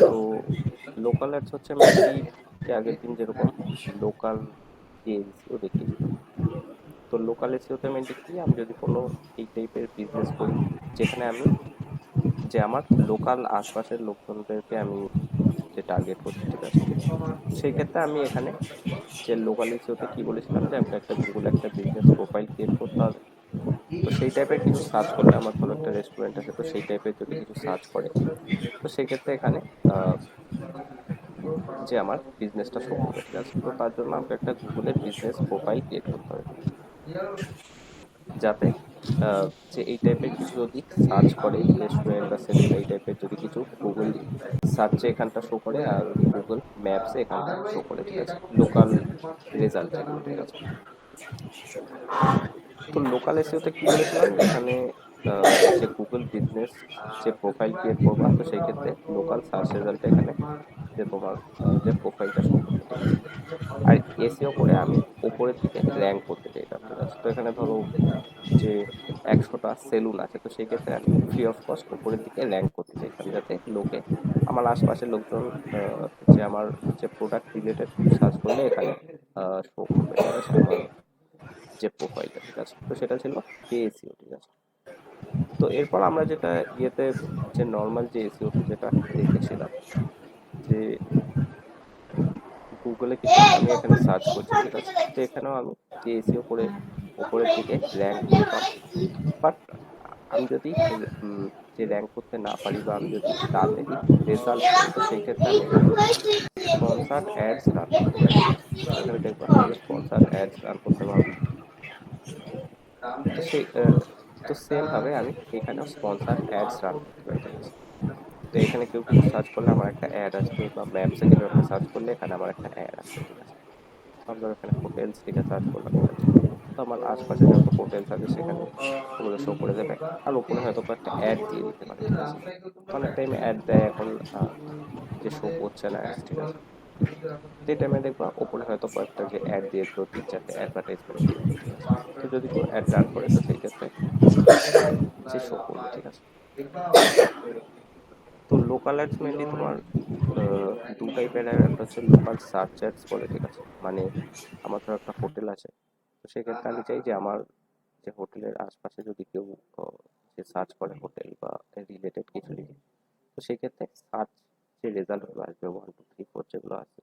তো local ads হচ্ছে mainly যে আগের দিন যেরকম লোকাল যে এসইও দেখিয়েছিলাম। তো লোকাল এসইওতে মেনলি কি, আমি যদি কোনো এই টাইপের বিজনেস করি যেখানে আমি যে আমার লোকাল আশপাশের লোকজনদেরকে আমি যে টার্গেট করছি, ঠিক আছে, সেই ক্ষেত্রে আমি এখানে যে লোকাল এসইওতে কি বলেছিলাম যে আমাকে একটা গুগল একটা বিজনেস প্রোফাইল ক্রিয়েট করতে হবে। তো সেই টাইপের কিছু সার্চ করলে, আমার ধরো একটা রেস্টুরেন্ট আছে, তো সেই টাইপের যদি কিছু সার্চ করে, তো সেই ক্ষেত্রে এখানে আহ, যে আমার বিজনেসটা শো করবে, ঠিক আছে। তো তার জন্য আমাকে একটা গুগলের বিজনেস প্রোফাইল ক্রিয়েট করতে হবে, ঠিক আছে, যাতে যে এই টাইপের কিছু যদি সার্চ করে রেস্টুরেন্ট বা সেলুন এই টাইপের যদি কিছু গুগল সার্চে এখানটা শো করে আর গুগল ম্যাপসে এখানটা শো করে, ঠিক আছে, লোকাল রেজাল্ট যেগুলো, ঠিক আছে। তো লোকাল এসইওতে কি বলেছিলাম যে এখানে যে গুগল বিজনেস যে প্রোফাইল ক্রিয়েট করবা, তো সেই ক্ষেত্রে লোকাল সার্চ রেজাল্টে এখানে যে তোমার যে প্রোফাইলটা শো করবে, ঠিক আছে। আর এসইও করে আমি উপরের দিকে র্যাঙ্ক করতে চাইতাম, ঠিক আছে। তো এখানে ধরো যে 100টা সেলুন আছে, তো সেই ক্ষেত্রে আমি ফ্রি অফ কস্ট উপরের দিকে র্যাঙ্ক করতে চাইতাম, যাতে লোকে আমার আশপাশের লোকজন যে আমার যে প্রোডাক্ট রিলেটেড কিছু সার্চ করলে এখানে শো করবে, ঠিক আছে, আমার যে প্রোফাইলটা, ঠিক আছে। তো সেটা ছিল এসইও, ঠিক আছে। তো এরপর আমরা যেটা ইয়েতে যে নর্মাল যে এসইওতে যেটা দেখেছিলাম যে গুগলে কিছু একটা আমি এখানে সার্চ করছি, ঠিক আছে। তো এখানেও আমি যে এসইও করে উপরের দিকে র্যাঙ্ক করতাম, বাট আমি যদি যে র্যাঙ্ক করতে না পারি বা আমি যদি তাড়াতাড়ি রেজাল্ট পাই, তো সেই ক্ষেত্রে আমি এখানে স্পন্সার্ড অ্যাডস রান করতে পারি, ঠিক আছে। তো এখানে দেখবো আমি স্পন্সার্ড অ্যাডস রান করতে পারবো। তো সেই তো সেম ভাবে আমি এখানেও স্পন্সার অ্যাডস রান করতে পারি, ঠিক আছে। তো এখানে কেউ কিছু সার্চ করলে আমার একটা অ্যাড আসবে, বা ম্যাপসে কিছু একটা সার্চ করলে এখানে আমার একটা অ্যাড আসবে, ঠিক আছে। আমরা এখানে হোটেলস লিখে সার্চ করলাম, ঠিক আছে। তো আমার আশপাশে যত হোটেলস আছে সেখানে ওগুলো শো করে দেবে। আর ওপরে হয়তো কয়েকটা অ্যাড দিয়ে দিতে পারে, ঠিক আছে। অনেক টাইম অ্যাড দেয় এখন, যে শো করছে না অ্যাডস, ঠিক আছে। তো এই টাইমে দেখবা ওপরে হয়তো কয়েকটা যে অ্যাড দিয়ে দিল, 3-4টে অ্যাডভার্টাইজমেন্ট দিয়ে দিল, ঠিক আছে। তো যদি কেউ অ্যাড রান করে, তো সেই ক্ষেত্রে যে শো করবে, ঠিক আছে। তো লোকাল অ্যাডস মেনলি তোমার দু টাইপের অ্যাড, একটা হচ্ছে লোকাল সার্চ অ্যাডস বলে, ঠিক আছে। মানে আমার ধরো একটা হোটেল আছে, তো সেক্ষেত্রে আমি চাই যে আমার যে হোটেলের আশপাশে যদি কেউ যে সার্চ করে হোটেল বা রিলেটেড কিছু লিখে, তো সেই ক্ষেত্রে সার্চ যে রেজাল্টগুলো আসবে 1 2 3 4 যেগুলো আছে,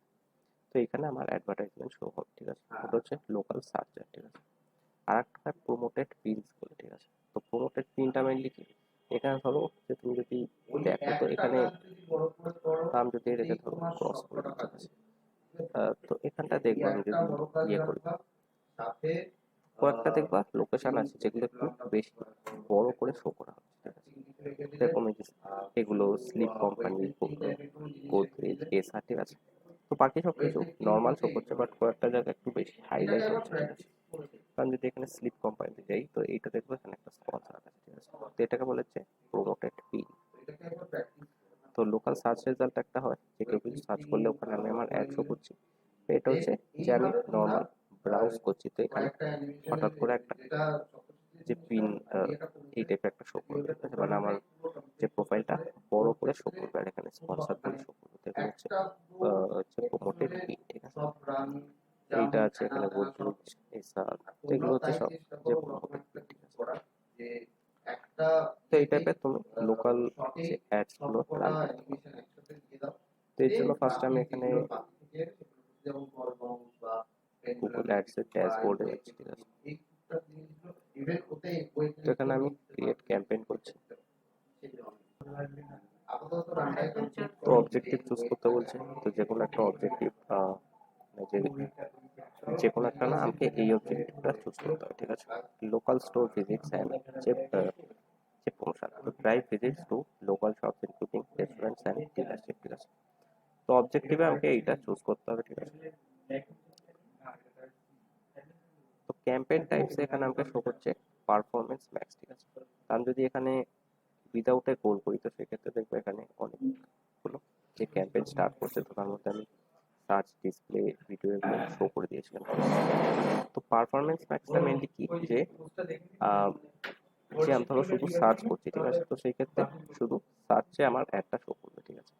তো এখানে আমার অ্যাডভার্টাইজমেন্ট শো হবে, ঠিক আছে। ওটা হচ্ছে লোকাল সার্চ অ্যাড, ঠিক আছে। আর একটা হয় প্রোমোটেড পিনস বলে, ঠিক আছে। তো প্রোমোটেড পিনটা মেনলি কি, এখানে ধরো যে তুমি যদি দেখো, তো এখানে দাম যদি রেখে ধরো ক্রস করে দিই, ঠিক আছে। তো এখানটা দেখবো আমি যদি ইয়ে করি, কয়েকটা দেখবা লোকেশন আছে যেগুলো একটু বেশি বড় করে শো করা হচ্ছে, ঠিক আছে। এরকম এই যে এগুলো স্লিপ কোম্পানি, গোদরেজ, এসআর, ঠিক আছে। তো বাকি সব কিছু নর্মাল শো করছে, বাট কয়েকটা জায়গা একটু বেশি হাইলাইট হচ্ছে, ঠিক আছে। কারণ যদি এখানে স্লিপ কোম্পানিতে যাই, তো এইটা দেখবো এখানে একটা স্পন্সর আছে, ঠিক আছে। তো এটাকে বলেছে প্রোমোটেড পিন। তো লোকাল সার্চ রেজাল্ট একটা হয় যে কেউ কিছু সার্চ করলে ওখানে আমি আমার অ্যাড শো করছি। তো এটা হচ্ছে যে আমি নর্মাল ব্রাউজ করছি, তো এখানে হঠাৎ করে একটা যে পিন এই টাইপের একটা শো করবে, ঠিক আছে। মানে আমার যে প্রোফাইলটা বড় করে শো করবে, আর এখানে স্পন্সর করে শো করবে, তো এখানে হচ্ছে প্রোমোটেড পিন, ঠিক আছে। এইটা আছে এখানে গোদরেজ, এসআর, তো এগুলো হচ্ছে সব যে প্রোমোটেড পিন, ঠিক আছে। তো এই টাইপের তুমি লোকাল যে অ্যাডস গুলো রান করতে পারো। তো এর জন্য ফার্স্ট আমি এখানে গুগল অ্যাডস এর ড্যাশবোর্ডে যাচ্ছি, ঠিক আছে। তো এখানে আমি ক্রিয়েট ক্যাম্পেইন করছি। তো অবজেক্টিভ চুজ করতে বলছে, তো যে কোনো একটা অবজেক্টিভ, যে যে কোনো একটা না, আমাকে এই অবজেক্টিভটা চুজ করতে হবে, ঠিক আছে। লোকাল স্টোর ভিজিটস অ্যান্ড যে যে প্রমোশন, তো drive visits to local shops including restaurants and dealership, ঠিক আছে। তো অবজেক্টিভে আমাকে এইটা চুজ করতে হবে, ঠিক আছে। তো ক্যাম্পেইন টাইপস এখানে আমাকে শো করছে পারফরমেন্স ম্যাক্স, ঠিক আছে। আমি যদি এখানে উইদাউট এ গোল করি, তো সেক্ষেত্রে দেখবো এখানে অনেকগুলো যে ক্যাম্পেইন স্টার্ট করছে, তো তার মধ্যে আমি সার্চ, ডিসপ্লে, ভিডিও এগুলো শো করে দিয়েছিলাম। তো পারফরমেন্স ম্যাক্সটা মেনলি কি, যে আহ, যে আমি ধরো শুধু সার্চ করছি, ঠিক আছে। তো সেই ক্ষেত্রে শুধু সার্চে আমার অ্যাডটা শো করবে, ঠিক আছে।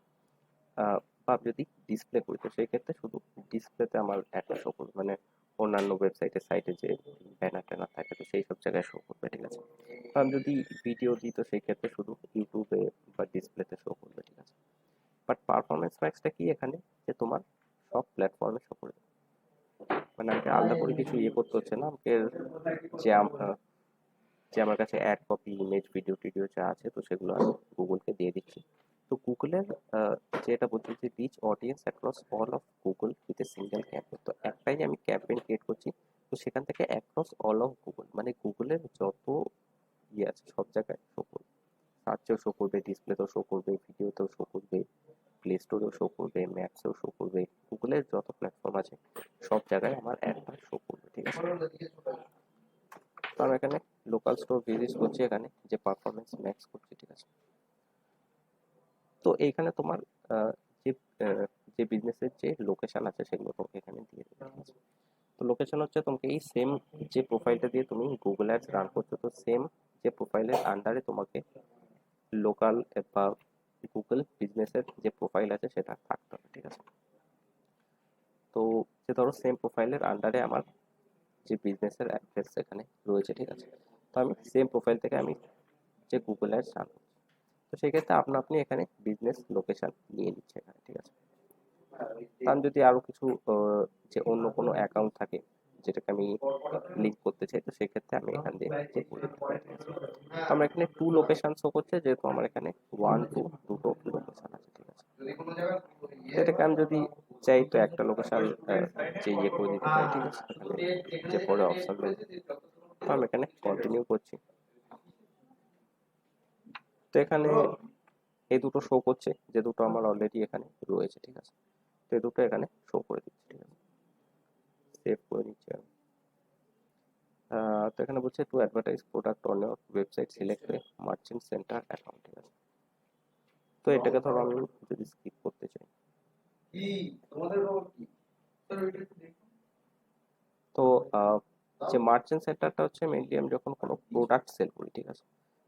বা যদি ডিসপ্লে করি তো সেই ক্ষেত্রে শুধু ডিসপ্লেতে আমার অ্যাডটা শো করবে, মানে অন্যান্য সাইটে যে ব্যানার ট্যানার থাকে তো সেই সব জায়গায় শো করবে, ঠিক আছে। আমি যদি ভিডিও দিই তো সেই ক্ষেত্রে শুধু ইউটিউবে বা ডিসপ্লেতে শো করবে, ঠিক আছে। বাট পারফরমেন্স ম্যাক্সটা কি এখানে, যে তোমার সব প্ল্যাটফর্মে শো করবে, মানে আমাকে আলাদা করে কিছু করতে হচ্ছে না। আমাকে যে যে আমার কাছে অ্যাড কপি, ইমেজ, ভিডিও টিডিও যা আছে তো সেগুলো আমি গুগলকে দিয়ে দিচ্ছি। তো গুগলের যেটা বলছি যে reach audience across all of Google with a single campaign, তো একটাই আমি ক্যাম্পেইন ক্রিয়েট করছি। তো সেখান থেকে অ্যাক্রস অল অফ গুগল, মানে গুগলের যত আছে সব জায়গায় শো করবে, সার্চেও শো করবে, ডিসপ্লেতেও শো করবে, ভিডিওতেও শো করবে, প্লে স্টোরেও শো করবে, ম্যাপসেও শো করবে, গুগলের যত প্ল্যাটফর্ম আছে সব জায়গায় আমার অ্যাডটা শো করবে, ঠিক আছে। তো আমি এখানে লোকাল স্টোর ভিজিট করছি, এখানে যে পারফরমেন্স ম্যাক্স করছি, ঠিক আছে। তো এইখানে তোমার যে যে বিজনেসের যে লোকেশন আছে সেগুলো তোমাকে এখানে দিয়ে দেবে, ঠিক আছে। তো লোকেশন হচ্ছে তোমাকে এই সেম যে প্রোফাইলটা দিয়ে তুমি গুগল অ্যাডস রান করছো তো সেম যে প্রোফাইলের আন্ডারে তোমাকে লোকাল বা গুগল বিজনেসের যে প্রোফাইল আছে সেটা থাকতে হবে, ঠিক আছে। তো যে ধরো সেম প্রোফাইলের আন্ডারে আমার যে বিজনেসের অ্যাড্রেস এখানে রয়েছে, ঠিক আছে। তো আমি সেম প্রোফাইল থেকে আমি যে গুগল অ্যাডস রান করছি, তো সেক্ষেত্রে আপনি এখানে বিজনেস লোকেশন নিয়ে নিচ্ছে এখানে, ঠিক আছে। আমি যদি আরো কিছু যে অন্য কোনো অ্যাকাউন্ট থাকে যেটাকে আমি লিঙ্ক করতে চাই তো সেক্ষেত্রে আমি এখান দিয়ে চেক করে দিতে পারি, ঠিক আছে। আমার এখানে 2 লোকেশন শো করছে, যেহেতু আমার এখানে 1 2 দুটো লোকেশন আছে, ঠিক আছে। এটাকে আমি যদি চাই তো একটা লোকেশন যে করে দিতে পারি, ঠিক আছে। এখানে যে পরে অপশন রয়েছে তো আমি এখানে কন্টিনিউ করছি। তো এখানে এই দুটো শো করছে, যে দুটো আমার অলরেডি এখানে রয়েছে, ঠিক আছে। তো এই দুটো এখানে শো করে দিচ্ছে, ঠিক আছে। সেভ করে নিচ্ছি আমি। তো এখানে বলছে to advertise product on your website select merchant center account, ঠিক আছে। তো এটাকে ধরো আমি যদি স্কিপ করতে চাই তো যে মার্চেন্ট সেন্টারটা হচ্ছে মেইনলি আমি যখন কোনো প্রোডাক্ট সেল করি, ঠিক আছে।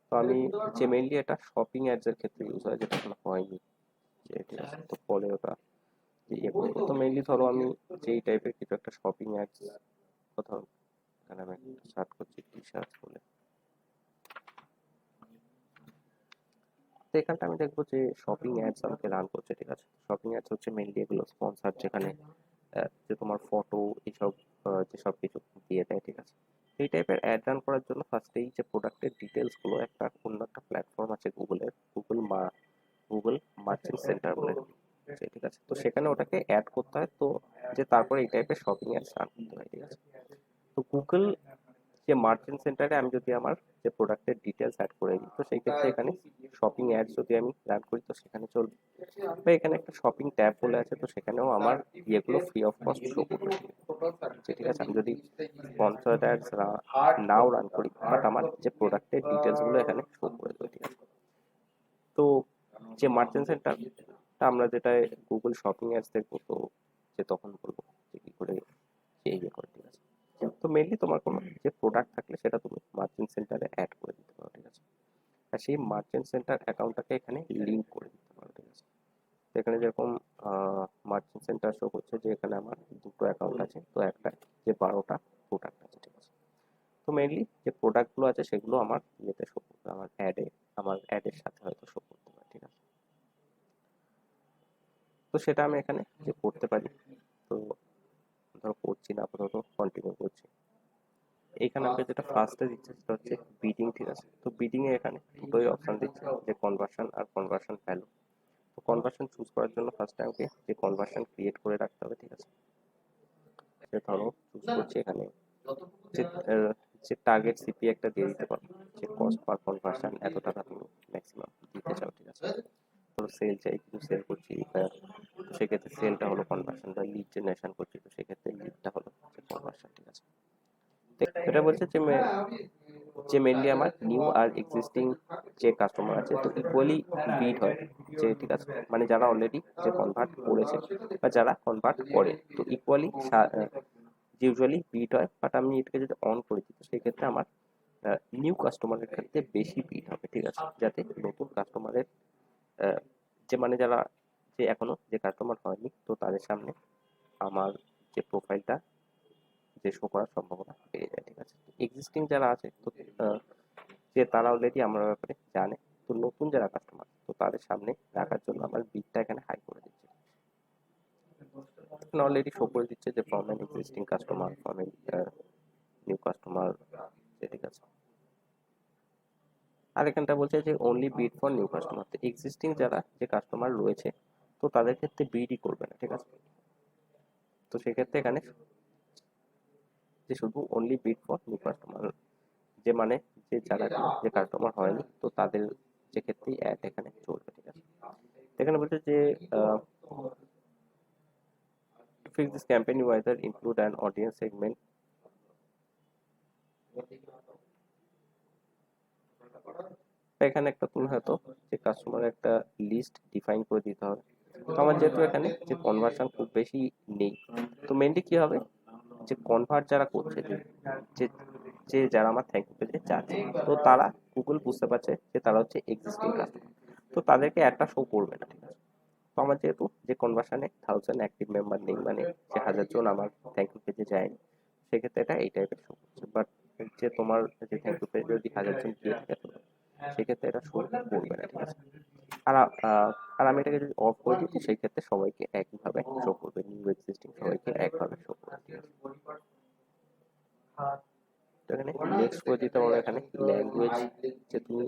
তো আমি যে মেইনলি এটা শপিং অ্যাডস এর ক্ষেত্রে ইউজ হয়, যেটা এখন হয়নি যে, ঠিক আছে। তো পরে ওটা করবো। তো মেইনলি ধরো আমি যেই টাইপের কিছু একটা শপিং অ্যাডস, কোথাও এখানে আমি সার্চ করছি টি শার্টস বলে, তো এখানটা আমি দেখবো যে শপিং অ্যাডস আমাকে রান করছে, ঠিক আছে। শপিং অ্যাডস হচ্ছে মেইনলি এগুলো স্পন্সর, যেখানে যে তোমার ফটো এইসব যে সব কিছু দিয়ে দেয়, ঠিক আছে। এই টাইপের অ্যাড রান করার জন্য ফার্স্টেই যে প্রোডাক্টের ডিটেলস গুলো একটা অন্য একটা প্ল্যাটফর্ম আছে গুগলের, গুগল মার্চেন্ট সেন্টার বলে, ঠিক আছে। তো সেখানে ওটাকে অ্যাড করতে হয়, তো যে তারপরে এই টাইপের শপিং অ্যাডস রান করতে হয়, ঠিক আছে। তো গুগল যে মার্চেন্ট সেন্টারে আমি যদি আমার যে প্রোডাক্টের ডিটেলস অ্যাড করে দিই তো সেই ক্ষেত্রে এখানে শপিং অ্যাডস যদি আমি রান করি তো সেখানে চলবে, বা এখানে একটা শপিং ট্যাব বলে আছে তো সেখানেও আমার ইয়েগুলো ফ্রি অফ কস্ট শো করবে, ঠিক আছে। আমি যদি স্পন্সর্ড অ্যাডস নাও রান করি বাট আমার যে প্রোডাক্টের ডিটেলস গুলো এখানে শো করে দেবে, ঠিক আছে। তো যে মার্চেন্ট সেন্টারটা আমরা যেটা গুগল শপিং অ্যাডস দেখবো তো যে তখন বলবো যে কি করে সে ইয়ে করে, ঠিক আছে। তো মেইনলি তোমার কোনো যে প্রোডাক্ট থাকলে সেটা তুমি মার্চেন্ট সেন্টারে অ্যাড করে দিতে পারো, ঠিক আছে। আর সেই মার্চেন্ট সেন্টার অ্যাকাউন্টটাকে এখানে লিঙ্ক করে দিতে পারো, ঠিক আছে। তো এখানে যেরকম মার্চেন্ট সেন্টার শো করছে যে এখানে আমার দুটো অ্যাকাউন্ট আছে, তো একটা যে 12টা প্রোডাক্ট আছে, ঠিক আছে। তো মেইনলি যে প্রোডাক্টগুলো আছে সেগুলো আমার ইয়েতে শো করবে, আমার অ্যাডের সাথে হয়তো শো করতে পারে, ঠিক আছে। তো সেটা আমি এখানে যে করতে পারি, তো ধরো করছি না আপাতত, কন্টিনিউ করছি। এইখানে আমাকে যেটা ফার্স্টে দিচ্ছে সেটা হচ্ছে বিডিং, ঠিক আছে। তো বিডিং এ এখানে দুটোই অপশন দিচ্ছে, যে কনভার্সন আর কনভার্সন ভ্যালু। তো কনভার্সন চুজ করার জন্য ফার্স্টে আমাকে যে কনভার্সন ক্রিয়েট করে রাখতে হবে, ঠিক আছে। সে ধরো চুজ করছি এখানে যে যে টার্গেট সিপি একটা দিয়ে দিতে পারো, যে কস্ট পার কনভার্সন এত টাকা তুমি ম্যাক্সিমাম দিতে চাও, ঠিক আছে। ধরো সেল চাই, কিছু সেল করছি, তো সেক্ষেত্রে সেলটা হলো কনভার্সন, বা লিড জেনারেশন করছি তো সেক্ষেত্রে লিডটা হলো যে কনভার্সন, ঠিক আছে। এটা বলছে যে মেনলি আমার নিউ আর এক্সিস্টিং যে কাস্টমার আছে তো ইকুয়ালি বিট হয়, যে ঠিক আছে, মানে যারা অলরেডি যে কনভার্ট করেছে বা যারা কনভার্ট করে তো ইকুয়ালি ইউজুয়ালি বিট হয়। বাট আমি এটাকে যদি অন করে দিই তো সেক্ষেত্রে আমার নিউ কাস্টমারের ক্ষেত্রে বেশি বিট হবে, ঠিক আছে, যাতে নতুন কাস্টমারের যে মানে যারা যে এখনো যে কাস্টমার হয়নি, তো তাদের সামনে আমার যে প্রোফাইলটা যে শো করার সম্ভাবনা বেড়ে যায়। ঠিক আছে, এক্সিস্টিং যারা আছে তো যে তারা অলরেডি আমার ব্যাপারে জানে, তো নতুন যারা কাস্টমার তো তাদের সামনে রাখার জন্য আমার বিটটা এখানে হাই করে দিচ্ছে। অলরেডি শো করে দিচ্ছে যে from an existing customer, from an new customer. ঠিক আছে, আর এখানটা বলছে যে only bid for new customer, তো এক্সিস্টিং যারা যে কাস্টমার রয়েছে তো তাদের ক্ষেত্রে বিডই করবে না। ঠিক আছে, তো সেক্ষেত্রে এখানে যে শুধু only bid for new customer, যে মানে যে যারা যে কাস্টমার হয়নি তো তাদের যে ক্ষেত্রেই অ্যাড এখানে চলবে। ঠিক আছে, এখানে বলছে যে to fix this campaign you either include an audience segment এখানে একটা তুমি হয়তো যে কাস্টমার একটা লিস্ট ডিফাইন করে দিতে হবে। তো আমার যেহেতু এখানে যে কনভার্সন খুব বেশি নেই, তো মেনলি কি হবে যে কনভার্ট যারা করছে, যে যে যারা আমার থ্যাংক ইউ পেজে যাচ্ছে, তো তারা গুগল বুঝতে পারছে যে তারা হচ্ছে এক্সিস্টিং কাস্টমার, তো তাদেরকে একটা শো করবে না। ঠিক আছে, তো আমার যেহেতু যে কনভার্সনে 1000 অ্যাক্টিভ মেম্বার নেই, মানে যে 1000 জন আমার থ্যাংক ইউ পেজে যায়নি, সেক্ষেত্রে এটা এই টাইপের শো করছে। বাট যে তোমার যে থ্যাংক ইউ পেজে যদি 1000 জন গিয়ে থাকে, তো সেক্ষেত্রে এটা শো করবে না। ঠিক আছে, আর আর আমি এটাকে যদি অফ করে দিই, সেই ক্ষেত্রে সবাইকে একইভাবে শো করবে, নিউ এক্সিস্টিং সবাইকে একভাবে শো করবে। ঠিক আছে, তো এখানে নেক্সট করে দিতে পারো, এখানে ল্যাঙ্গুয়েজ যে তুমি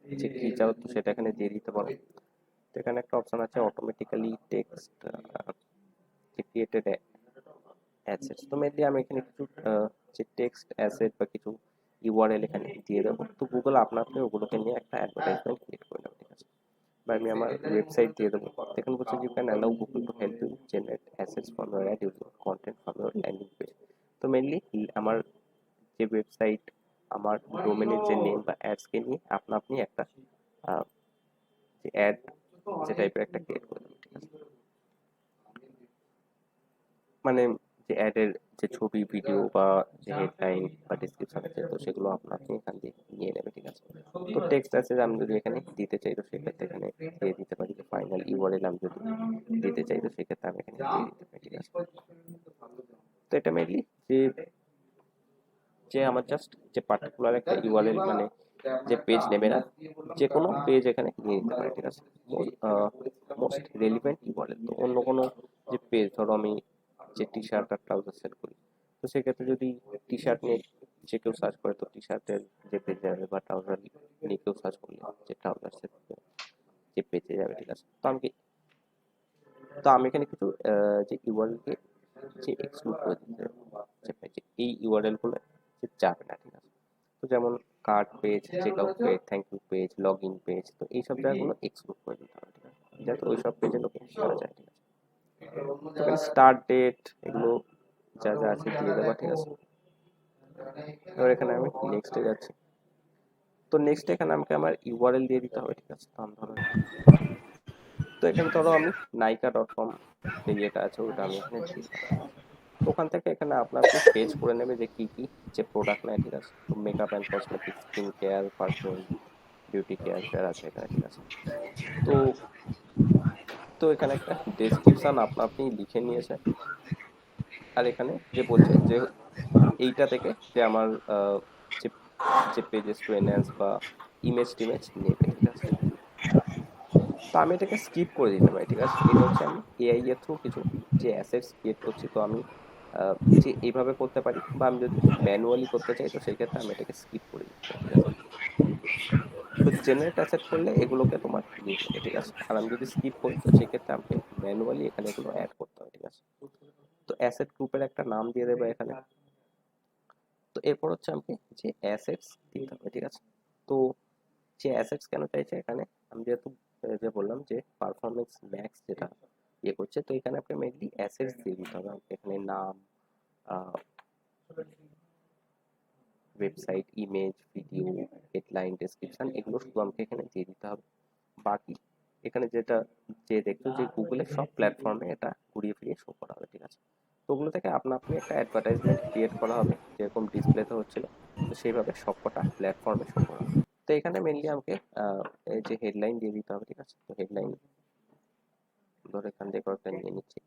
যে কি চাও তো সেটা এখানে দিয়ে দিতে পারো। তো এখানে একটা অপশন আছে অটোমেটিক্যালি টেক্সট যে ক্রিয়েটেড অ্যাসেটস, তো মেনলি আমি এখানে কিছু যে টেক্সট অ্যাসেট বা কিছু ইউআরএল এখানে দিয়ে দেবো, তো গুগল আপনা আপনি ওগুলোকে নিয়ে একটা অ্যাডভার্টাইজমেন্ট ক্রিয়েট করে নেবে। ঠিক আছে, বা আমি আমার ওয়েবসাইট দিয়ে দেবো। এখানে বলছে you can allow Google to help you generate assets from your ad using content from your landing page. তো মেনলি আমার যে ওয়েবসাইট, আমার ডোমেনের যে নেম বা অ্যাডসকে নিয়ে আপনা আপনি একটা যে অ্যাড যে টাইপের একটা ক্রিয়েট করে দেবো। ঠিক আছে, মানে যে অ্যাডের যে ছবি, ভিডিও বা যে হেডলাইন বা ডেসক্রিপশন আছে, তো সেগুলো আপনা আপনি এখান দিয়ে নিয়ে নেবে। ঠিক আছে, তো টেক্সট আছে আমি যদি এখানে দিতে চাই, তো সেক্ষেত্রে এখানে দিয়ে দিতে পারি যে ফাইনাল ইউআরএল আমি যদি দিতে চাই, তো সেক্ষেত্রে আমি এখানে দিয়ে দিতে পারি। ঠিক আছে, তো এটা মেনলি যে যে আমার জাস্ট যে পার্টিকুলার একটা ইউআরএল, মানে যে পেজ নেবে না, যে কোনো পেজ এখানে নিয়ে নিতে পারে। ঠিক আছে, মোস্ট রেলিভেন্ট ইউআরএল, তো অন্য কোনো যে পেজ, ধরো আমি যে টি শার্ট আর ট্রাউজার সেল করি, তো সেক্ষেত্রে যদি টি শার্ট নিয়ে যে কেউ সার্চ করে, তো টি শার্টের যে পেজে যাবে, বা ট্রাউজার নিয়ে কেউ সার্চ করলে যে ট্রাউজার সেল যে পেজে যাবে। ঠিক আছে, তো আমি এখানে কিছু যে ইউআরএলকে যে এক্সক্লুড করে দিতে চাই, যে এই ইউআরএল গুলো যে যাবে না। ঠিক আছে, তো যেমন card page, checkout page, thank you page, log in page, তো এইসব জায়গাগুলো এক্সক্লুড করে দিতে হবে। ঠিক আছে, যাতে ওইসব পেজে লোকে চলে যায়। ঠিক আছে, এখানে স্টার্ট ডেট এগুলো যা যা আছে দিয়ে দেওয়া। ঠিক আছে, এবার এখানে আমি নেক্সটে যাচ্ছি। তো নেক্সট এখানে আমাকে আমার ইউআরএল দিয়ে দিতে হবে। ঠিক আছে, তো আমি ধরো তো এখানে ধরো আমি নাইকা.com যে ইয়েটা আছে ওটা আমি এখানে দিয়ে দিলাম। তো ওখান থেকে এখানে আপনার আপনি পেজ করে নেবে যে কি কি যে প্রোডাক্ট নেয়। ঠিক আছে, তো makeup and cosmetics, skin care, perfume, beauty care fair আছে এখানে। ঠিক আছে, তো তো এখানে একটা ডেসক্রিপশন আপনা আপনি লিখে নিয়েছে, আর এখানে যে বলছে যে এইটা থেকে যে আমার যে যে পেজেস টু এনহ্যান্স বা ইমেজ টিমেজ নেবে। ঠিক আছে, তো আমি এটাকে স্কিপ করে দিতে পারি। ঠিক আছে, এটা হচ্ছে আমি এআই এর থ্রু কিছু যে অ্যাসেটস ক্রিয়েট করছি, তো আমি যে এইভাবে করতে পারি, বা আমি যদি ম্যানুয়ালি করতে চাই, তো সেই ক্ষেত্রে আমি এটাকে স্কিপ করে দিতে পারি। ঠিক আছে, তো জেনারেট অ্যাসেট করলে এগুলোকে তোমার নিয়ে নেবে। ঠিক আছে, আর আমি যদি স্কিপ করি, তো সেক্ষেত্রে আমাকে ম্যানুয়ালি এখানে এগুলো অ্যাড করতে হবে। ঠিক আছে, তো অ্যাসেট গ্রুপের একটা নাম দিয়ে দেবো এখানে। তো এরপর হচ্ছে আমাকে যে অ্যাসেটস দিতে হবে। ঠিক আছে, তো যে অ্যাসেটস কেন চাইছে এখানে, আমি যেহেতু যে বললাম যে পারফরমেন্স ম্যাক্স যেটা ইয়ে করছে, তো এখানে আপনি মেনলি অ্যাসেটস দিয়ে দিতে হবে আমাকে। এখানে নাম, website, image, video, headline, description, এগুলো শুধু আমাকে এখানে দিয়ে দিতে হবে। বাকি এখানে যেটা যে দেখছো যে গুগলের সব প্ল্যাটফর্মে এটা ঘুরিয়ে ফিরিয়ে শো করা হবে। ঠিক আছে, তো ওগুলো থেকে আপনা আপনি একটা অ্যাডভার্টাইজমেন্ট ক্রিয়েট করা হবে, যেরকম ডিসপ্লেতে হচ্ছিল, তো সেইভাবে সবকটা প্ল্যাটফর্মে শো করা হবে। তো এখানে মেনলি আমাকে এই যে হেডলাইন দিয়ে দিতে হবে। ঠিক আছে, তো হেডলাইন ধরো এখান থেকে কয়েকটা নিয়ে নিচ্ছি।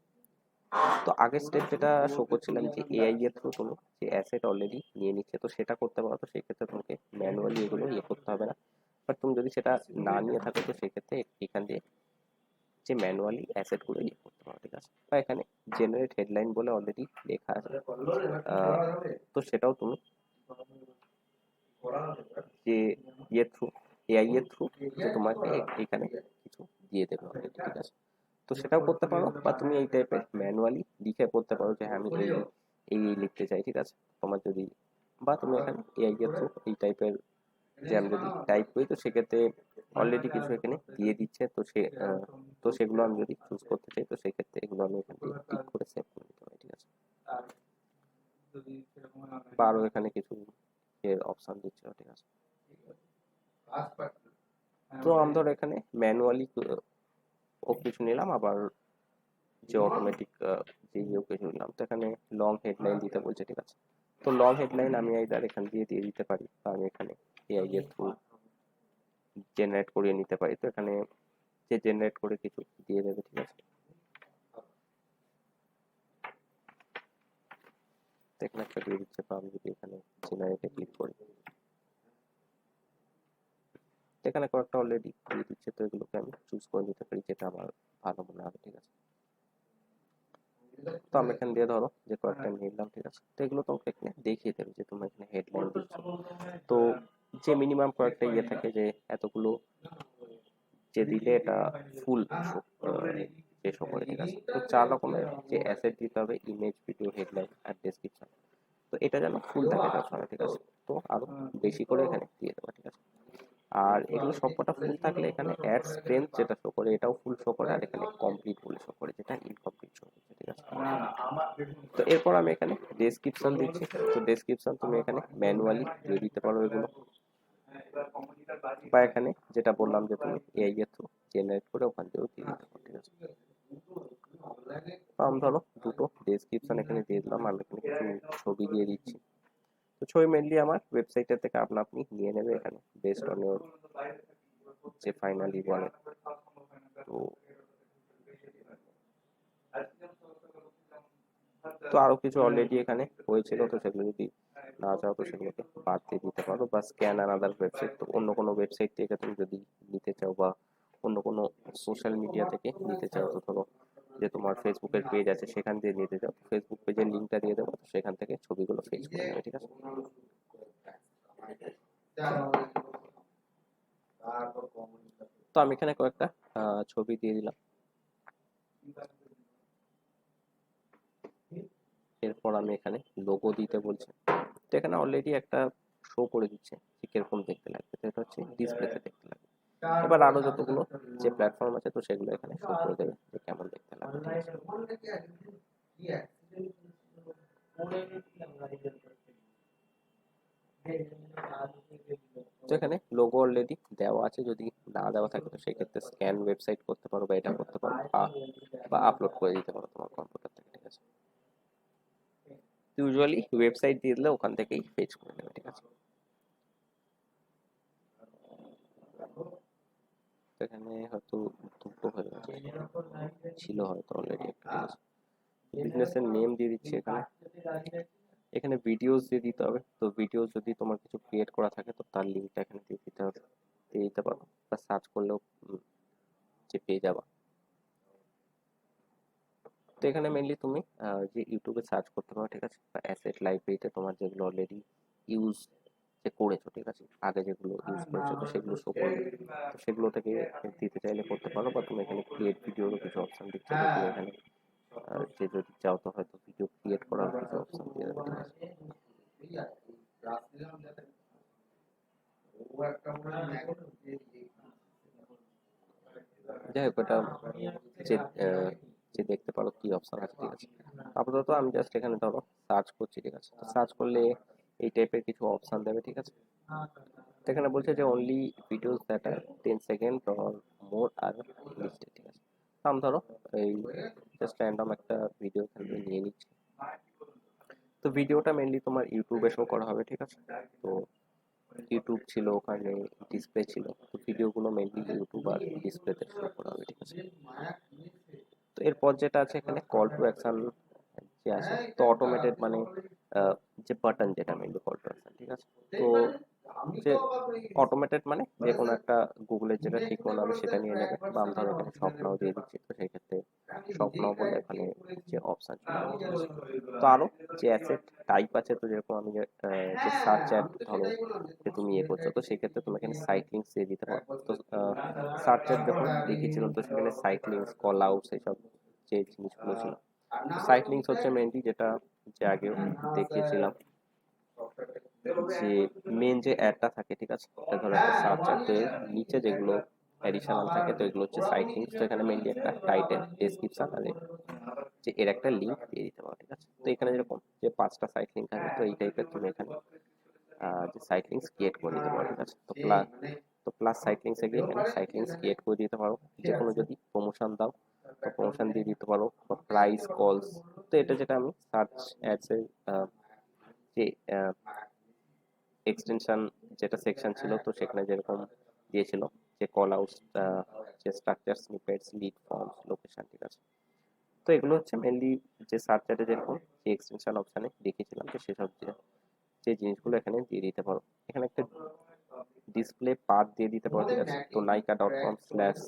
তো আগের স্টেপ যেটা শো করছিলাম যে এআই এর থ্রু তুমি যে অ্যাসেট অলরেডি নিয়ে নিচ্ছে, তো সেটা করতে পারো। তো সেক্ষেত্রে তোমাকে ম্যানুয়ালি এগুলো করতে হবে না। বাট তুমি যদি সেটা না নিয়ে থাকো তো সেক্ষেত্রে এখান দিয়ে যে ম্যানুয়ালি অ্যাসেটগুলো করতে পারো, ঠিক আছে। বা এখানে জেনারেট হেডলাইন বলে অলরেডি লেখা আছে, তো সেটাও তুমি যে থ্রু এআই এর থ্রু যে তোমাকে এখানে কিছু দিয়ে দেবে অলরেডি, ঠিক আছে। তো সেটাও করতে পারো, বা তুমি এই টাইপের ম্যানুয়ালি লিখে করতে পারো যে আমি এই লিখতে চাই, ঠিক আছে। তোমার যদি বা তুমি এখানে এআই এর থ্রু এই টাইপের যে আমি যদি টাইপ করি তো সেক্ষেত্রে অলরেডি কিছু এখানে দিয়ে দিচ্ছে, তো সেগুলো আমি যদি চুজ করতে চাই তো সেক্ষেত্রে এগুলো আমি এখান থেকে ক্লিক করে সেভ করে দিতে পারি, ঠিক আছে। বা আরো এখানে কিছু এর অপশন দিচ্ছে, ঠিক আছে। তো আমি ধর এখানে ম্যানুয়ালি ও কিছু নিলাম, আবার যে অটোমেটিক যে কিছু নিলাম। তো এখানে লং হেডলাইন দিতে বলছে, ঠিক আছে। তো লং হেডলাইন আমি আইদার এখান দিয়ে দিতে পারি, বা আমি এখানে এআই এর থ্রু জেনারেট করিয়ে নিতে পারি। তো এখানে যে জেনারেট করে কিছু দিয়ে দেবে, ঠিক আছে। এখানে একটা দিয়ে দিচ্ছে, বা আমি যদি এখানে জেনারেটে ক্লিক করি এখানে কয়েকটা অলরেডি দিয়ে দিচ্ছে, তো এগুলোকে আমি চুজ করে নিতে পারি যেটা আমার ভালো মনে হবে, ঠিক আছে। তো আমি এখান দিয়ে ধরো যে কয়েকটা নিলাম, ঠিক আছে। তো এগুলো তোমাকে এখানে দেখিয়ে দেবে যে তোমরা এখানে হেডলাইন দিচ্ছ। তো যে মিনিমাম কয়েকটা থাকে যে এতগুলো যে দিলে এটা ফুল যে শো করে, ঠিক আছে। তো 4 রকমের যে অ্যাসেট দিতে হবে, ইমেজ, ভিডিও, হেডলাইন আর ডেসক্রিপশন। তো এটা যেন ফুল থাকে সবসময়, ঠিক আছে। তো আরো বেশি করে এখানে দিয়ে দেবো, ঠিক আছে। আর এগুলো সবকটা ফুল থাকলে এখানে অ্যাড স্ট্রেংথ যেটা শো করে এটাও ফুল শো করে, আর এখানে কমপ্লিট বলে শো করে, যেটা ইনকমপ্লিট শো করছে, ঠিক আছে। তো এরপর আমি এখানে ডেসক্রিপশন দিচ্ছি। তো ডেসক্রিপশন তুমি এখানে ম্যানুয়ালি দিয়ে দিতে পারো এগুলো, বা এখানে যেটা বললাম যে তুমি এআই এর থ্রু জেনারেট করে ওখান থেকেও দিয়ে দিতে পারো, ঠিক আছে। আমি ধরো দুটো ডেসক্রিপশন এখানে দিয়ে দিলাম, আমি এখানে কিছু ছবি দিয়ে দিচ্ছি। তো ছবি মেনলি আমার ওয়েবসাইটের থেকে আপনি নিয়ে নেবে এখানে বেসড অন ইওর যে ফাইনালি বলে। তো তো আরো কিছু অলরেডি এখানে হয়েছিল, তো সেগুলো যদি না চাও তো সেগুলোকে বাদ দিয়ে দিতে পারো, বা স্ক্যান আনাদার ওয়েবসাইট। তো অন্য কোনো ওয়েবসাইট থেকে তুমি যদি নিতে চাও, বা অন্য কোনো সোশ্যাল মিডিয়া থেকে নিতে চাও, তো ধরো যে তোমার ফেসবুকের পেজ আছে সেখান দিয়ে নিতে চাও, ফেসবুক পেজের লিঙ্কটা দিয়ে দেবো, তো সেখান থেকে ছবিগুলো ফেচ করে নেবে, ঠিক আছে। তো আমি এখানে কয়েকটা ছবি দিয়ে দিলাম। এরপর আমি এখানে লোগো দিতে বলছি। তো এখানে অলরেডি একটা শো করে দিচ্ছে যে কিরকম দেখতে লাগবে, তো এটা হচ্ছে ডিসপ্লেতে দেখতে লাগবে। এবার আরো যতগুলো যে প্ল্যাটফর্ম আছে তো সেগুলো এখানে শো করে দেবে যে কেমন দেখতে লাগবে, ঠিক আছে। তো এখানে লোগো অলরেডি দেওয়া আছে, যদি না দেওয়া থাকে তো সেক্ষেত্রে স্ক্যান ওয়েবসাইট করতে পারো, বা এটা করতে পারো, বা আপলোড করে দিতে পারো তোমার কম্পিউটার থেকে, ঠিক আছে। ইউজুয়ালি ওয়েবসাইট দিয়ে দিলে ওখান থেকেই ফেচ করে নেবে, ঠিক আছে। এখানে হয়তো দুটো হয়ে গেছে, ছিল হয়তো অলরেডি একটা, ঠিক আছে। বিজনেসের নেম দিয়ে দিচ্ছি এখানে। এখানে ভিডিওস দিয়ে দিতে হবে। তো ভিডিও যদি তোমার কিছু ক্রিয়েট করা থাকে তো তার লিঙ্কটা এখানে দিয়ে দিতে হবে, দিয়ে দিতে পারো, বা সার্চ করলেও যে পেয়ে যাবা। তো এখানে মেনলি তুমি যে ইউটিউবে সার্চ করতে পারো, ঠিক আছে, বা অ্যাসেট লাইব্রেরিতে তোমার যেগুলো অলরেডি ইউজ যে করেছো, ঠিক আছে, আগে যেগুলো ইউজ করেছো তো সেগুলো শো করবে। তো সেগুলো থেকে দিতে চাইলে করতে পারো, বা তুমি এখানে ক্রিয়েট ভিডিওরও কিছু অপশন দিচ্ছে, তো তুমি এখানে যে যদি চাও তো হয়তো ভিডিও ক্রিয়েট করার কিছু অপশন দিয়ে দেবে, ঠিক আছে। যাই হোক এটা যে যে দেখতে পারো কি অপশন আছে, ঠিক আছে। আপাতত আমি জাস্ট এখানে ধরো সার্চ করছি, ঠিক আছে। তো সার্চ করলে এই টাইপের কিছু অপশন দেবে, ঠিক আছে। তো এখানে বলছে যে only videos that are 10 second or more are listed, ঠিক আছে। তো আমি ধরো এই জাস্ট র্যান্ডম একটা ভিডিও এখানে নিয়ে নিচ্ছি। তো ভিডিওটা মেনলি তোমার ইউটিউবে শো করা হবে, ঠিক আছে। তো ইউটিউব ছিল, ওখানে ডিসপ্লে ছিল, তো ভিডিওগুলো মেনলি ইউটিউব আর ডিসপ্লেতে শো করা হবে, ঠিক আছে। এরপর যেটা আছে এখানে কল টু অ্যাকশন যে আছে, তো অটোমেটেড মানে যে বাটন যেটা মেনলি কল টু অ্যাকশন, ঠিক আছে। তো যে অটোমেটেড মানে যে কোনো একটা গুগলের যেটা ঠিক মনে হবে সেটা নিয়ে নেবে, বা আমি ধরো এখানে শপ নাও দিয়ে দিচ্ছি, তো সেই ক্ষেত্রে শপ নাও বলে এখানে যে অপশন চলে আসবে। তো আরো যে অ্যাসেট টাইপ আছে, তো যেরকম আমি যে সার্চ অ্যাড ধরো যে তুমি ইয়ে করছো, তো সেই ক্ষেত্রে তুমি এখানে সাইট লিঙ্কস দিয়ে দিতে পারো। তো সার্চ অ্যাড যখন দেখিয়েছিলাম তো সেখানে সাইট লিঙ্কস, কল আউটস এইসব যে জিনিসগুলো ছিল। সাইট লিঙ্কস হচ্ছে মেনলি যেটা যে আগেও দেখিয়েছিলাম, যে মেন যে অ্যাডটা থাকে, ঠিক আছে, এটা ধরো একটা সার্চ অ্যাডে নিচে যেগুলো অ্যাডিশনাল থাকে, তো এগুলো হচ্ছে সাইট লিঙ্কস। তো এখানে মেনলি একটা টাইটেল, ডেসক্রিপশন আর যে এর একটা লিঙ্ক দিয়ে দিতে পারো, ঠিক আছে। তো এখানে যেরকম যে 5টা সাইট লিঙ্ক আছে, তো এই টাইপের তুমি এখানে যে সাইট লিঙ্কস ক্রিয়েট করে দিতে পারো, ঠিক আছে। তো প্লাস সাইট লিঙ্কস এ গিয়ে এখানে সাইট লিঙ্কস ক্রিয়েট করে দিতে পারো। যে কোনো যদি প্রমোশন দাও তো প্রমোশন দিয়ে দিতে পারো, বা প্রাইস কলস। তো এটা যেটা আমি সার্চ অ্যাডস এর যে এক্সটেনশন যেটা সেকশন ছিল, তো সেখানে যেরকম দিয়েছিল যে কল আউটস, যে structure, snippets, lead forms, location, ঠিক আছে। তো এগুলো হচ্ছে মেনলি যে সার্চ অ্যাডে যেরকম যে এক্সটেনশন অপশানে দেখিয়েছিলাম, যে সেসব যে জিনিসগুলো এখানে দিয়ে দিতে পারো। এখানে একটা ডিসপ্লে পাথ দিয়ে দিতে পারো, ঠিক আছে। তো নাইকা.com স্ল্যাশ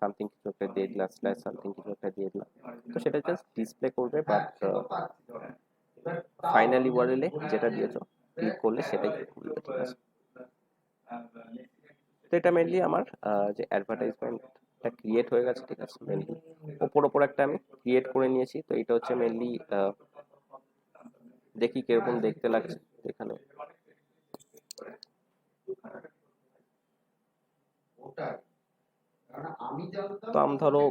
সামথিং কিছু একটা দিয়ে দিলাম, স্ল্যাশ সামথিং কিছু একটা দিয়ে দিলাম, তো সেটা জাস্ট ডিসপ্লে করবে, বাট ফাইনাল ইউআরএল এ যেটা দিয়েছো ক্লিক করলে সেটাই খুলবে, ঠিক আছে। তো এটা মেনলি আমার যে অ্যাডভার্টাইজমেন্টটা ক্রিয়েট হয়ে গেছে, ঠিক আছে। মেনলি ওপর একটা আমি ক্রিয়েট করে নিয়েছি। তো এটা হচ্ছে মেনলি দেখি কিরকম দেখতে লাগছে এখানে। তো আমি ধরো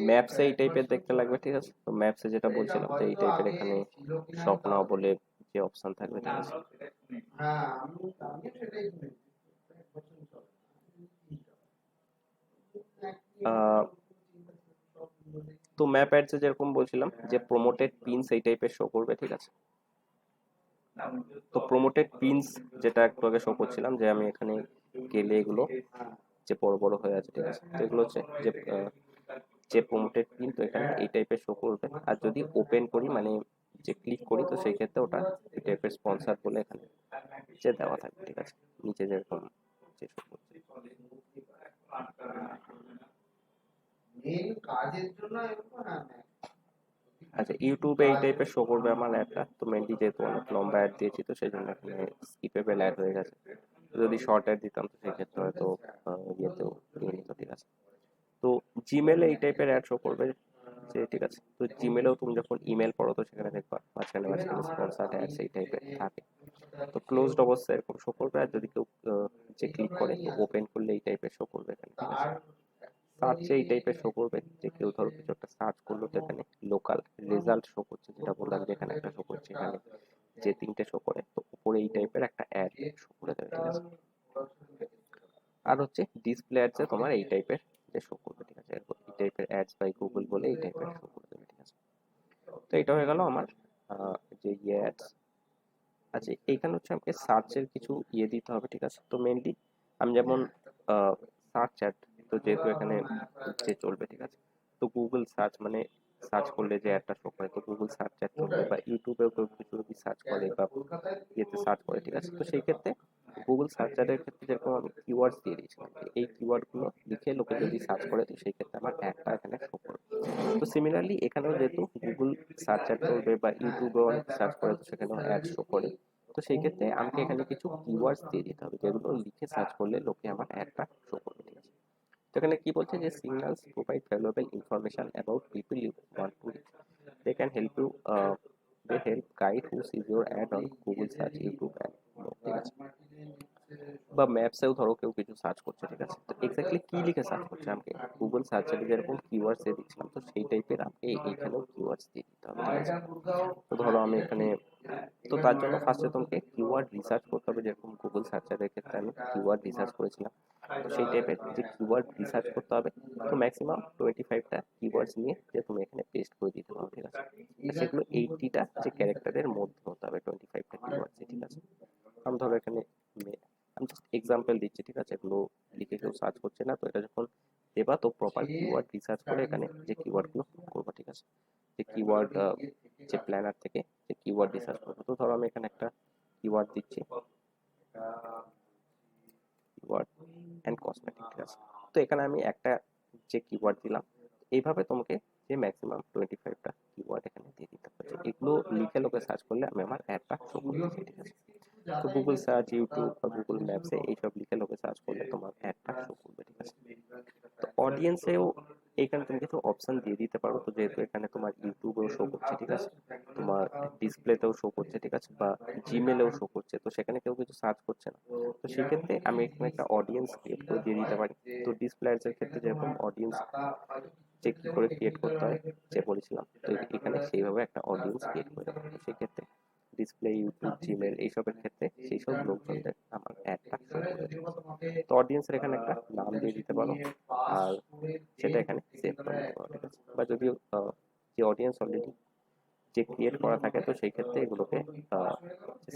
ম্যাপসে এই টাইপের দেখতে লাগবে, ঠিক আছে। তো ম্যাপসে যেটা বলছিলাম, তো এই টাইপের এখানে শপ নাও বলে যে অপশন থাকবে, ঠিক আছে। তো ম্যাপ অ্যাডসে যেরকম বলছিলাম যে প্রমোটেড পিনস এই টাইপের শো করবে, ঠিক আছে। তো প্রমোটেড পিনস যেটা একটু আগে শো করছিলাম, যে আমি এখানে গেলে এগুলো যে বড় বড় হয়ে আছে, ঠিক আছে। তো এগুলো হচ্ছে যে প্রমোটেড পিন, তো এখানে এই টাইপের শো করবে। আর যদি ওপেন করি মানে যে ক্লিক করি, তো সেই ক্ষেত্রে ওটা এই টাইপের স্পন্সর বলে এখানে যে দেওয়া থাকবে, ঠিক আছে, নিচে যেরকম যে শো করছে। আচ্ছা, ইউটিউবে এই টাইপের শো করবে আমার অ্যাডটা। তো মেনলি যেহেতু অনেক লম্বা অ্যাড দিয়েছি, তো সেই জন্য এখানে স্কিপেবল অ্যাড হয়ে গেছে। যদি শর্ট অ্যাড দিতাম তো সেই ক্ষেত্রে হয়তো ইয়েতেও নিয়ে নিত, ঠিক আছে। তো জিমেলে এই টাইপের অ্যাড শো করবে, যে ঠিক আছে। তো জিমেলেও তুমি যখন ইমেল পড়ো, তো সেখানে দেখবা মাঝখানে মাঝখানে স্পন্সার্ড অ্যাডস এই টাইপের থাকে। তো ক্লোজড অবস্থায় এরকম শো করবে, আর যদি কেউ যে ক্লিক করে তো ওপেন করলে এই টাইপের শো করবে এখানে, ঠিক আছে। সার্চে এই টাইপের শো করবে, যে কেউ ধরো কিছু একটা সার্চ করলো, তো এখানে লোকাল রেজাল্ট শো করছে, যেটা বললাম যে এখানে একটা শো করছে, এখানে যে 3টে শো করে, তো উপরে এই টাইপের একটা অ্যাড শো করে দেবে, ঠিক আছে। আর হচ্ছে ডিসপ্লে অ্যাডসে তোমার এই টাইপের যে শো করবে, ঠিক আছে। এরপর এই টাইপের অ্যাডস বাই গুগল বলে এই টাইপের শো করে দেবে, ঠিক আছে। তো এটা হয়ে গেল আমার যে অ্যাডস। আচ্ছা, এইখানে হচ্ছে আমাকে সার্চের কিছু দিতে হবে, ঠিক আছে। তো মেনলি আমি যেমন সার্চ অ্যাড, তো যেহেতু এখানে যে চলবে, ঠিক আছে। তো গুগল সার্চ মানে সার্চ করলে যে অ্যাডটা শো করে, তো গুগল সার্চ অ্যাড চলবে, বা ইউটিউবেও কেউ কিছু যদি সার্চ করে বা সার্চ করে, ঠিক আছে। তো সেই ক্ষেত্রে গুগল সার্চ অ্যাডের ক্ষেত্রে যেরকম আমি কিওয়ার্ডস দিয়ে দিয়েছিলাম, এই কিওয়ার্ডগুলো লিখে লোকে যদি সার্চ করে, তো সেই ক্ষেত্রে আমার অ্যাডটা এখানে শো করবে। তো সিমিলারলি এখানেও যেহেতু গুগল সার্চ অ্যাড করবে, বা ইউটিউবেও অনেক সার্চ করে, তো সেখানেও অ্যাড শো করে। তো সেই ক্ষেত্রে আমাকে এখানে কিছু কিওয়ার্ডস দিয়ে দিতে হবে, যেগুলো লিখে সার্চ করলে লোকে আমার অ্যাডটা শো করবে, ঠিক আছে। তো এখানে কি বলছে, যে signals provide valuable information about people you want to reach. They can help you, they help guide who sees your ad on Google search, YouTube and, ঠিক আছে। বা ম্যাপসেও ধরো কেউ কিছু সার্চ করছে, ঠিক আছে। তো এক্স্যাক্টলি কি লিখে সার্চ করছে, আমাকে গুগল সার্চে যেরকম কিওয়ার্ডস দিয়ে দিচ্ছিলাম, তো সেই টাইপের আমাকে এইখানেও কিওয়ার্ডস দিয়ে দিতে হবে, ঠিক আছে। তো ধরো আমি এখানে, তো তার জন্য ফার্স্টে তোমাকে কিওয়ার্ড রিসার্চ করতে হবে, যেরকম গুগল সার্চারের ক্ষেত্রে আমি কিওয়ার্ড রিসার্চ করেছিলাম। তো সেই টাইপের যে কিওয়ার্ড রিসার্চ করতে হবে, তো ম্যাক্সিমাম 25টা কিওয়ার্ডস নিয়ে যে তুমি এখানে পেস্ট করে দিতে পারো, ঠিক আছে। আর সেগুলো 80টা যে ক্যারেক্টারের মধ্যে হতে হবে, 25টা কিওয়ার্ডস, ঠিক আছে। আমি ধরো এখানে আমি জাস্ট এক্সাম্পল দিচ্ছি, ঠিক আছে। এগুলো লিখে কেউ সার্চ করছে না, তো এটা যখন দেবা, তো প্রপার কিওয়ার্ড রিসার্চ করে এখানে যে কিওয়ার্ডগুলো করবা, ঠিক আছে। আছে, যে কিওয়ার্ড যে প্ল্যানার থেকে যে কিওয়ার্ড রিসার্চ করবো। তো ধরো আমি এখানে একটা কিওয়ার্ড দিচ্ছি, কিওয়ার্ড অ্যান্ড কসমেটিক, ঠিক আছে। তো এখানে আমি একটা যে কিওয়ার্ড দিলাম, এইভাবে তোমাকে যে ম্যাক্সিমাম 25টা কিওয়ার্ড এখানে দিয়ে দিতে পারছি। এগুলো লিখে লোকে সার্চ করলে আমি আমার অ্যাডটা শো করতেছি, ঠিক আছে। তো গুগল সার্চ, ইউটিউব বা গুগল ম্যাপসে এইসব লিখে লোকে সার্চ করলে তোমার অ্যাডটা শো করবে, ঠিক আছে। তো অডিয়েন্সেও এখানে তুমি কিছু অপশন দিয়ে দিতে পারো। তো যেহেতু এখানে তোমার ইউটিউবেও শো করছে, ঠিক আছে, তোমার ডিসপ্লেতেও শো করছে, ঠিক আছে, বা জিমেলেও শো করছে, তো সেখানে কেউ কিছু সার্চ করছে না। তো সেক্ষেত্রে আমি এখানে একটা অডিয়েন্স ক্রিয়েট করে দিয়ে দিতে পারি। তো ডিসপ্লে অ্যাডসের ক্ষেত্রে যেরকম অডিয়েন্স যে কি করে ক্রিয়েট করতে হয় যে বলেছিলাম, তো এখানে সেইভাবে একটা অডিয়েন্স ক্রিয়েট করে দেবো। তো সেক্ষেত্রে ডিসপ্লে, ইউটিউব, জিমেল এইসবের ক্ষেত্রে সেই সব লোকজনদের আমার অ্যাডটা শো করবে। তো অডিয়েন্সের এখানে একটা নাম দিয়ে দিতে পারো, আর সেটা এখানে সেভ করে দিতে পারো, ঠিক আছে। বা যদিও যে অডিয়েন্স অলরেডি যে ক্রিয়েট করা থাকে, তো সেই ক্ষেত্রে এগুলোকে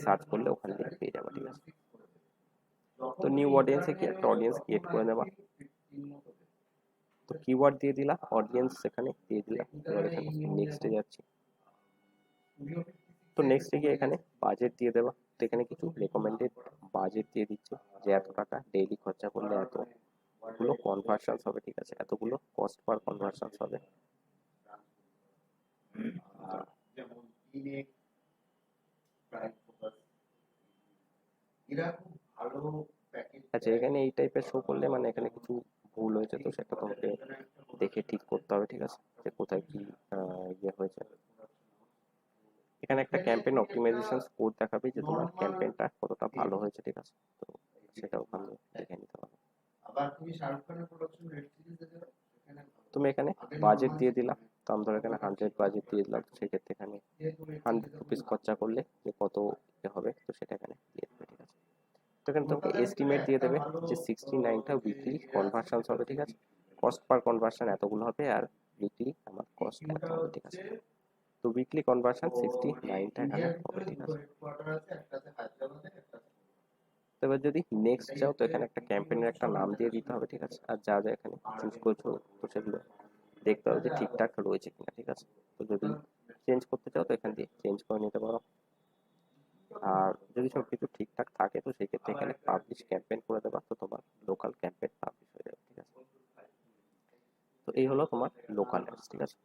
সার্চ করলে ওখান থেকে পেয়ে যাবে, ঠিক আছে। তো নিউ অডিয়েন্সে কি একটা অডিয়েন্স ক্রিয়েট করে নেবা। তো কিওয়ার্ড দিয়ে দিলা, অডিয়েন্স এখানে দিয়ে দিলা। এবার এখানে নেক্সটে যাচ্ছি। তো নেক্সটে গিয়ে এখানে বাজেট দিয়ে দেবা। তো এখানে কিছু রেকমেন্ডেড বাজেট দিয়ে দিচ্ছে, যে এত টাকা ডেইলি খরচা করলে এতগুলো কনভার্সনস হবে, ঠিক আছে, এতগুলো কস্ট পার কনভার্সনস হবে। আচ্ছা, এখানে এই টাইপের শো করলে মানে এখানে কিছু ভুল হয়েছে, তো সেটা তোমাকে দেখে ঠিক করতে হবে, ঠিক আছে, যে কোথায় কি ইয়ে হয়েছে। এখানে একটা ক্যাম্পেইন অপটিমাইজেশন স্কোর দেখাবে, যে তোমার ক্যাম্পেইনটা কতটা ভালো হয়েছে, ঠিক আছে। তো সেটা ওখানে দেখে নিতে হবে। তুমি এখানে বাজেট দিয়ে দিলাম। তো আমি ধরো এখানে 100 বাজেট দিয়ে দিলাম। তো সেক্ষেত্রে এখানে 100 রুপিস খরচা করলে যে কত হবে, তো সেটা এখানে দিয়ে দেবে, ঠিক আছে। তো এখানে তোমাকে এস্টিমেট দিয়ে দেবে যে 69টা উইকলি কনভার্সনস হবে, ঠিক আছে। কস্ট পার কনভার্সন এতগুলো হবে, আর উইকলি আমার কস্ট এত হবে, ঠিক আছে। তো উইকলি কনভার্সন 69টা এখানে হবে, ঠিক আছে। তো এবার যদি নেক্সট যাও, তো এখানে একটা ক্যাম্পেইনের একটা নাম দিয়ে দিতে হবে, ঠিক আছে। আর যা যা এখানে চুজ করছো, তো সেগুলো দেখতে হবে যে ঠিকঠাক রয়েছে কিনা, ঠিক আছে। তো যদি চেঞ্জ করতে চাও, তো এখান দিয়ে চেঞ্জ করে নিতে পারো। আর যদি সব কিছু ঠিকঠাক থাকে, তো সেই ক্ষেত্রে এখানে পাবলিশ ক্যাম্পেইন করে দেবা। তো তোমার লোকাল ক্যাম্পেইন পাবলিশ হয়ে যাবে, ঠিক আছে। তো এই হলো তোমার লোকাল অ্যাডস, ঠিক আছে।